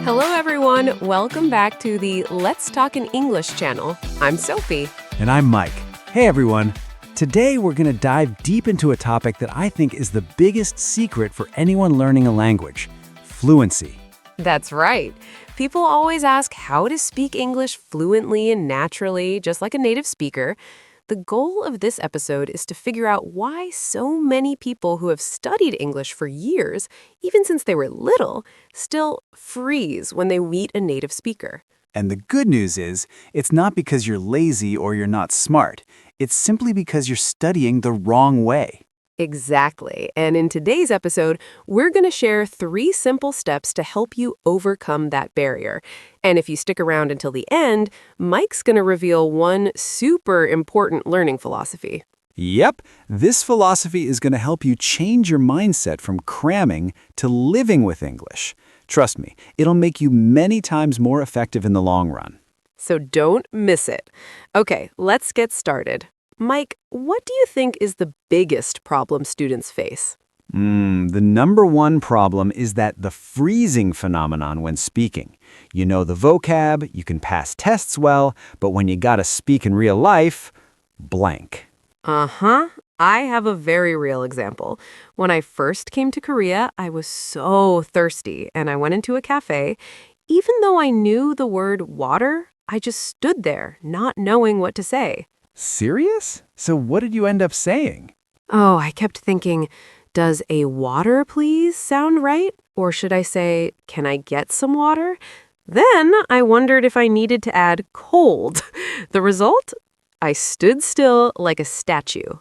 Hello, everyone. Welcome back to the Let's Talk in English channel. I'm Sophie. And I'm Mike. Hey, everyone. Today, we're going to dive deep into a topic that I think is the biggest secret for anyone learning a language: fluency. That's right. People always ask how to speak English fluently and naturally, just like a native speaker. The goal of this episode is to figure out why so many people who have studied English for years, even since they were little, still freeze when they meet a native speaker. And the good news is, it's not because you're lazy or you're not smart. It's simply because you're studying the wrong way. Exactly. And in today's episode, we're going to share 3 simple steps to help you overcome that barrier. And if you stick around until the end, Mike's going to reveal one super important learning philosophy. Yep, this philosophy is going to help you change your mindset from cramming to living with English. Trust me, it'll make you many times more effective in the long run. So don't miss it. Okay, let's get started. Mike, what do you think is the biggest problem students face? The number one problem is that the freezing phenomenon when speaking. You know the vocab, you can pass tests well, but when you gotta speak in real life, blank. Uh-huh. I have a very real example. When I first came to Korea, I was so thirsty, and I went into a cafe. Even though I knew the word water, I just stood there, not knowing what to say. Serious? So what did you end up saying? Oh, I kept thinking, does a water please sound right? Or should I say, can I get some water? Then I wondered if I needed to add cold. The result? I stood still like a statue.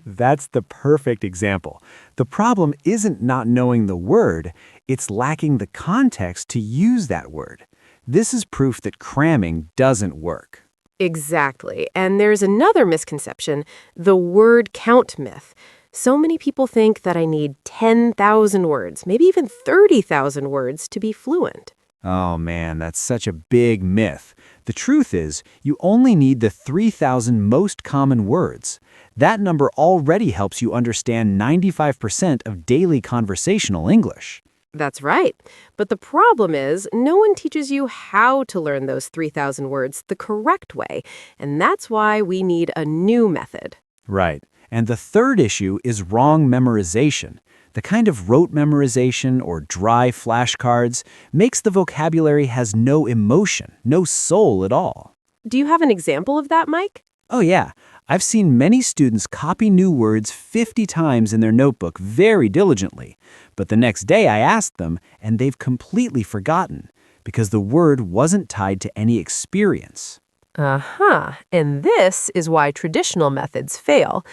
That's the perfect example. The problem isn't not knowing the word, it's lacking the context to use that word. This is proof that cramming doesn't work. Exactly. And there's another misconception, the word count myth. So many people think that I need 10,000 words, maybe even 30,000 words to be fluent. Oh man, that's such a big myth. The truth is, you only need the 3,000 most common words. That number already helps you understand 95% of daily conversational English. That's right. But the problem is, no one teaches you how to learn those 3,000 words the correct way, and that's why we need a new method. Right. And the third issue is wrong memorization. The kind of rote memorization or dry flashcards makes the vocabulary has no emotion, no soul at all. Do you have an example of that, Mike? Oh yeah, I've seen many students copy new words 50 times in their notebook very diligently, but the next day I asked them and they've completely forgotten because the word wasn't tied to any experience. Uh-huh. And this is why traditional methods fail.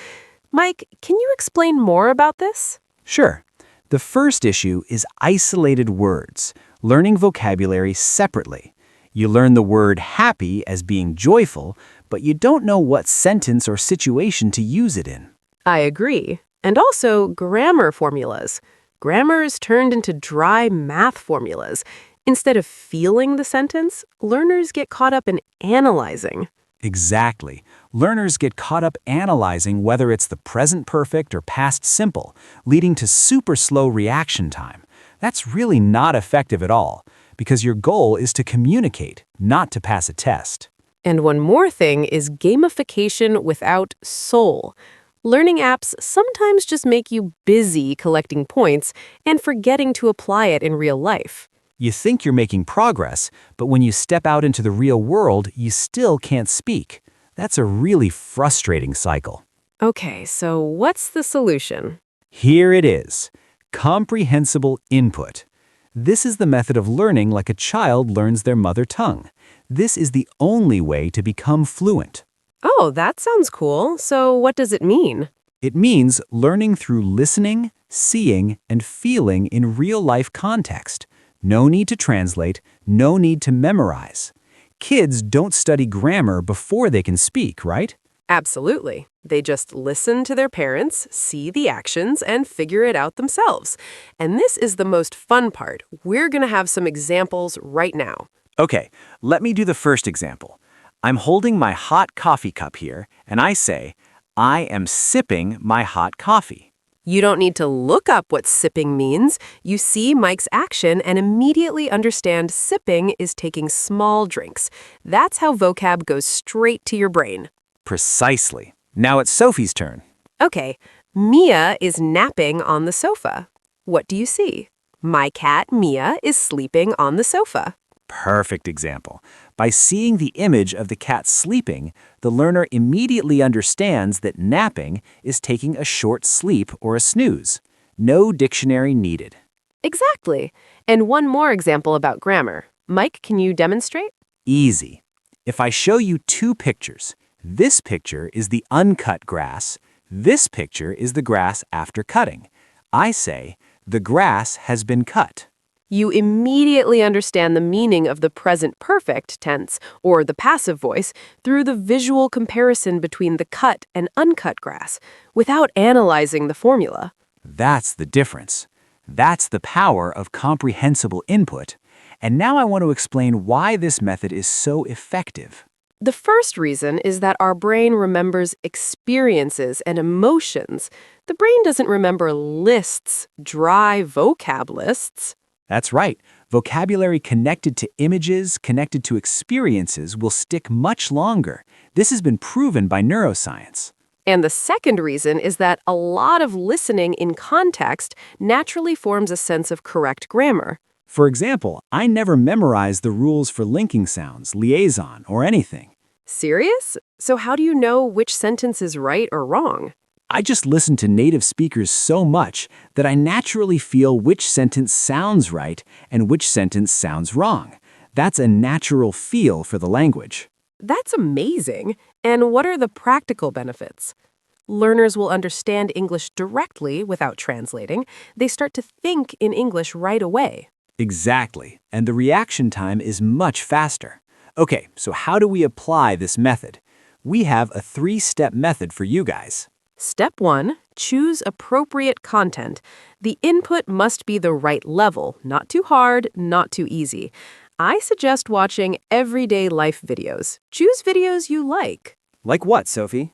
Mike, can you explain more about this? Sure. The first issue is isolated words, learning vocabulary separately. You learn the word happy as being joyful, but you don't know what sentence or situation to use it in. I agree. And also grammar formulas. Grammar is turned into dry math formulas. Instead of feeling the sentence, learners get caught up in analyzing. Exactly. Learners get caught up analyzing whether it's the present perfect or past simple, leading to super slow reaction time. That's really not effective at all, because your goal is to communicate, not to pass a test. And one more thing is gamification without soul. Learning apps sometimes just make you busy collecting points and forgetting to apply it in real life. You think you're making progress, but when you step out into the real world, you still can't speak. That's a really frustrating cycle. Okay, so what's the solution? Here it is. Comprehensible Input. This is the method of learning like a child learns their mother tongue. This is the only way to become fluent. Oh, that sounds cool. So what does it mean? It means learning through listening, seeing, and feeling in real-life context. No need to translate, no need to memorize. Kids don't study grammar before they can speak, right? Absolutely. They just listen to their parents, see the actions, and figure it out themselves. And this is the most fun part. We're going to have some examples right now. Okay, let me do the first example. I'm holding my hot coffee cup here, and I say, I am sipping my hot coffee. You don't need to look up what sipping means. You see Mike's action and immediately understand sipping is taking small drinks. That's how vocab goes straight to your brain. Precisely. Now it's Sophie's turn. Okay, Mia is napping on the sofa. What do you see? My cat, Mia, is sleeping on the sofa. Perfect example. By seeing the image of the cat sleeping, the learner immediately understands that napping is taking a short sleep or a snooze. No dictionary needed. Exactly. And one more example about grammar. Mike, can you demonstrate? Easy. If I show you two pictures, this picture is the uncut grass, this picture is the grass after cutting. I say, the grass has been cut. You immediately understand the meaning of the present perfect tense, or the passive voice, through the visual comparison between the cut and uncut grass, without analyzing the formula. That's the difference. That's the power of comprehensible input. And now I want to explain why this method is so effective. The first reason is that our brain remembers experiences and emotions. The brain doesn't remember lists, dry vocab lists. That's right. Vocabulary connected to images, connected to experiences will stick much longer. This has been proven by neuroscience. And the second reason is that a lot of listening in context naturally forms a sense of correct grammar. For example, I never memorized the rules for linking sounds, liaison, or anything. Serious? So how do you know which sentence is right or wrong? I just listen to native speakers so much that I naturally feel which sentence sounds right and which sentence sounds wrong. That's a natural feel for the language. That's amazing. And what are the practical benefits? Learners will understand English directly without translating. They start to think in English right away. Exactly. And the reaction time is much faster. Okay, so how do we apply this method? We have a 3-step method for you guys. Step 1, choose appropriate content. The input must be the right level, not too hard, not too easy. I suggest watching everyday life videos. Choose videos you like. Like what, Sophie?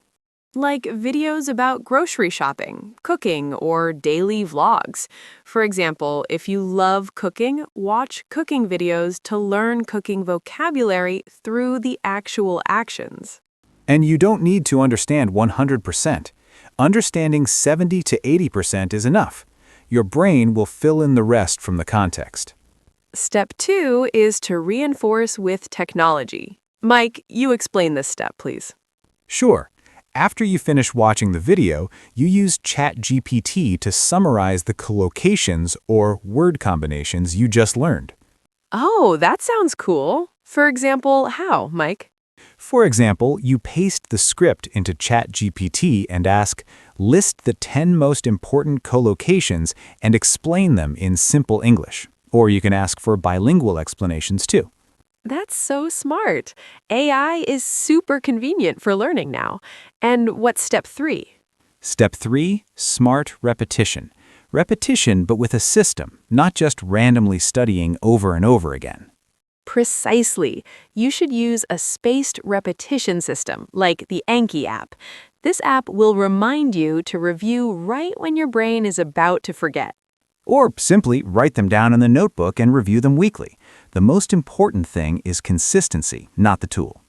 Like videos about grocery shopping, cooking, or daily vlogs. For example, if you love cooking, watch cooking videos to learn cooking vocabulary through the actual actions. And you don't need to understand 100%. Understanding 70 to 80% is enough. Your brain will fill in the rest from the context. Step 2 is to reinforce with technology. Mike, you explain this step, please. Sure. After you finish watching the video, you use ChatGPT to summarize the collocations or word combinations you just learned. Oh, that sounds cool. For example, how, Mike? For example, you paste the script into ChatGPT and ask, list the 10 most important collocations and explain them in simple English. Or you can ask for bilingual explanations too. That's so smart. AI is super convenient for learning now. And what's step 3? Step 3, smart repetition. Repetition, but with a system, not just randomly studying over and over again. Precisely. You should use a spaced repetition system, like the Anki app. This app will remind you to review right when your brain is about to forget. Or simply write them down in the notebook and review them weekly. The most important thing is consistency, not the tool.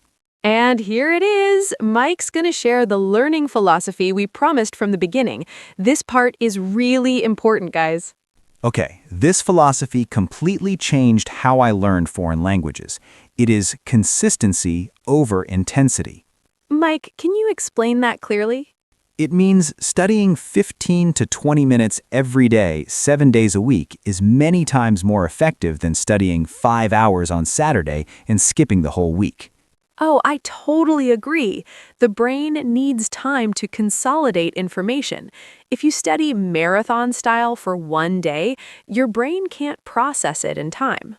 And here it is. Mike's going to share the learning philosophy we promised from the beginning. This part is really important, guys. Okay, this philosophy completely changed how I learned foreign languages. It is consistency over intensity. Mike, can you explain that clearly? It means studying 15 to 20 minutes every day, 7 days a week, is many times more effective than studying 5 hours on Saturday and skipping the whole week. Oh, I totally agree. The brain needs time to consolidate information. If you study marathon style for one day, your brain can't process it in time.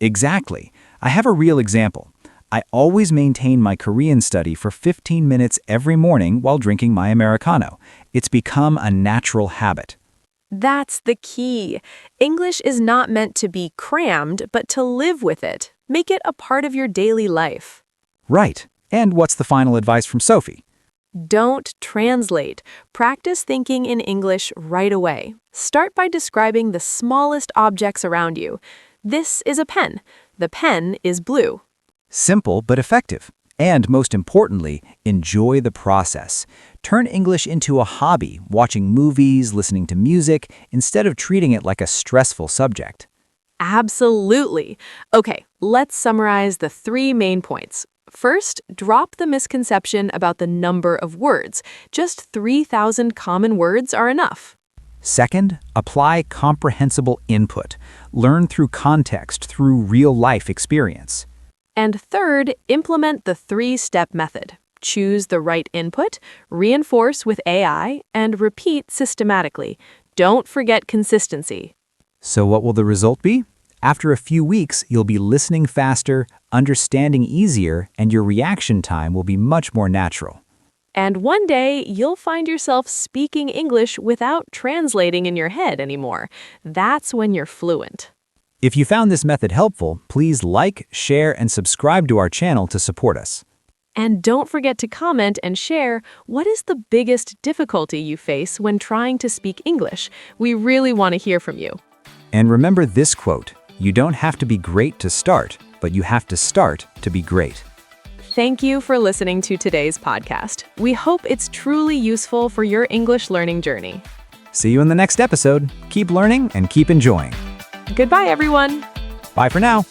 Exactly. I have a real example. I always maintain my Korean study for 15 minutes every morning while drinking my Americano. It's become a natural habit. That's the key. English is not meant to be crammed, but to live with it. Make it a part of your daily life. Right. And what's the final advice from Sophie? Don't translate. Practice thinking in English right away. Start by describing the smallest objects around you. This is a pen. The pen is blue. Simple but effective. And most importantly, enjoy the process. Turn English into a hobby, watching movies, listening to music, instead of treating it like a stressful subject. Absolutely. Okay, let's summarize the 3 main points. First, drop the misconception about the number of words. Just 3,000 common words are enough. Second, apply comprehensible input. Learn through context, through real-life experience. And third, implement the 3-step method. Choose the right input, reinforce with AI, and repeat systematically. Don't forget consistency. So what will the result be? After a few weeks, you'll be listening faster, understanding easier, and your reaction time will be much more natural. And one day, you'll find yourself speaking English without translating in your head anymore. That's when you're fluent. If you found this method helpful, please like, share, and subscribe to our channel to support us. And don't forget to comment and share what is the biggest difficulty you face when trying to speak English. We really want to hear from you. And remember this quote, you don't have to be great to start, but you have to start to be great. Thank you for listening to today's podcast. We hope it's truly useful for your English learning journey. See you in the next episode. Keep learning and keep enjoying. Goodbye, everyone. Bye for now.